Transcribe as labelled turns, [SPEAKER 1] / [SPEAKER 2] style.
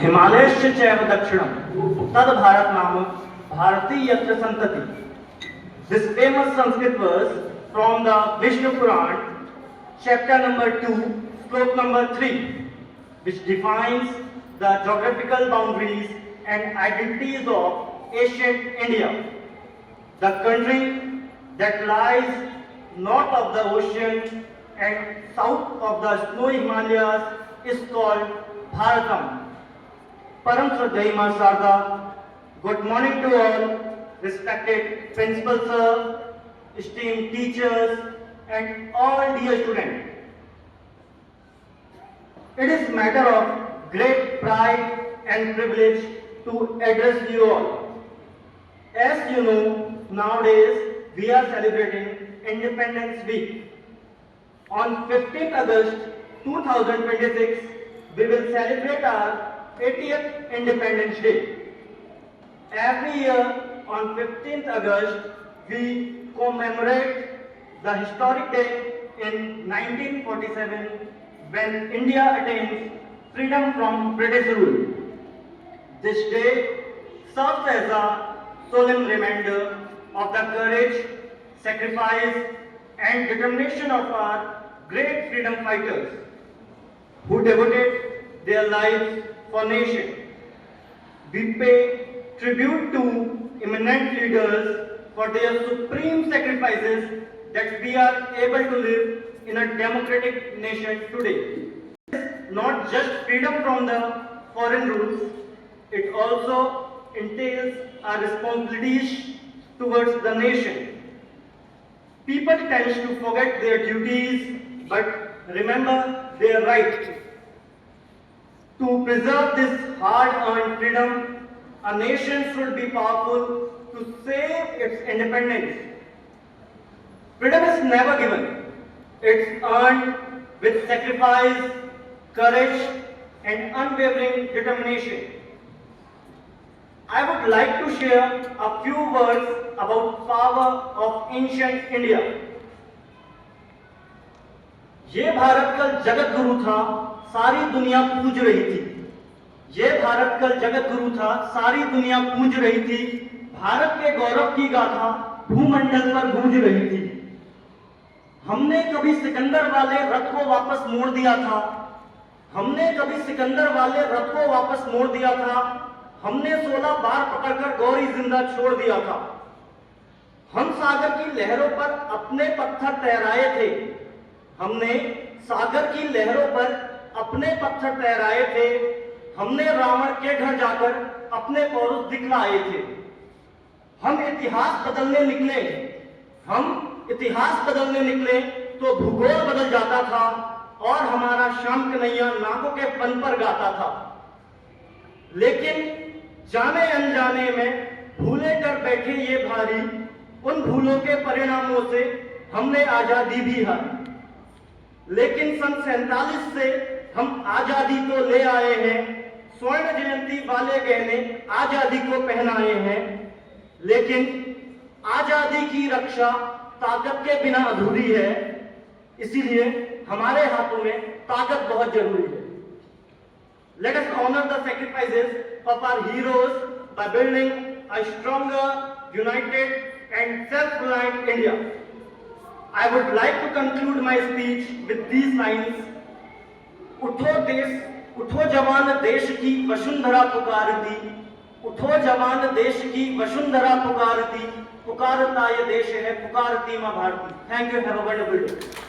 [SPEAKER 1] हिमालयश्च चैव दक्षिणं तद भारत नाम भारती यत्र संतति. This famous Sanskrit verse from the Vishnu Puran, chapter number 2, slok number 3, which defines the geographical boundaries and identities of ancient India, the country that lies north of the ocean and south of the snowy Himalayas is called Bharatam. Param Shraddhayi Ma Sarda, good morning to all, respected principal sir, esteemed teachers and all dear students. It is matter of great pride and privilege to address you all. As you know, nowadays we are celebrating Independence Week. On 15th August 2026, we will celebrate our 80th Independence Day. Every year on 15th August, we commemorate the historic day in 1947 when India attained freedom from British rule. This day serves as a solemn reminder of the courage, sacrifice and determination of our great freedom fighters who devoted their lives for nation. We pay tribute to eminent leaders for their supreme sacrifices that we are able to live in a democratic nation today. Not just freedom from the foreign rules, it also entails our responsibilities towards the nation. People tend to forget their duties but remember their right. To preserve this hard-earned freedom, a nation should be powerful to save its independence. Freedom is never given. It's earned with sacrifice, courage, and unwavering determination. I would like to share a few words about power of ancient India. ये भारत का जगत गुरु था, सारी दुनिया पूज रही थी. ये भारत का जगत गुरु था, सारी दुनिया पूज रही थी. भारत के गौरव की गाथा भूमंडल पर गूंज रही थी. हमने कभी सिकंदर वाले रथ को वापस मोड़ दिया था. हमने कभी सिकंदर वाले रथ को वापस मोड़ दिया था. हमने 16 बार पकड़कर गौरी जिंदा छोड़ दिया था. हम सागर की लहरों पर अपने पत्थर तैराए थे. हमने सागर की लहरों पर अपने पत्थर तैराए थे. हमने रावण के घर जाकर अपने पौरुष दिखलाए थे. हम इतिहास बदलने निकले. हम इतिहास बदलने निकले तो भूगोल बदल जाता था और हमारा श्याम कन्हैया नागों के फन पर गाता था. लेकिन जाने अनजाने में भूले कर बैठे ये भारी, उन भूलों के परिणामों से हमने आजादी भी हारी. लेकिन सन 47 से हम आजादी को ले आए हैं. स्वर्ण जयंती वाले गहने आजादी को पहनाए हैं. लेकिन आजादी की रक्षा ताकत के बिना अधूरी है. इसीलिए हमारे हाथों में ताकत बहुत जरूरी है. Let us honor the sacrifices of our heroes by building a stronger, united and self-reliant India. I would like to conclude my speech with these lines. उठो देश, उठो जवान देश की वसुंधरा पुकारती. उठो जवान देश की वसुंधरा पुकारती. पुकारता ये देश है, पुकारती मां Bharti. Thank you. Have a wonderful day.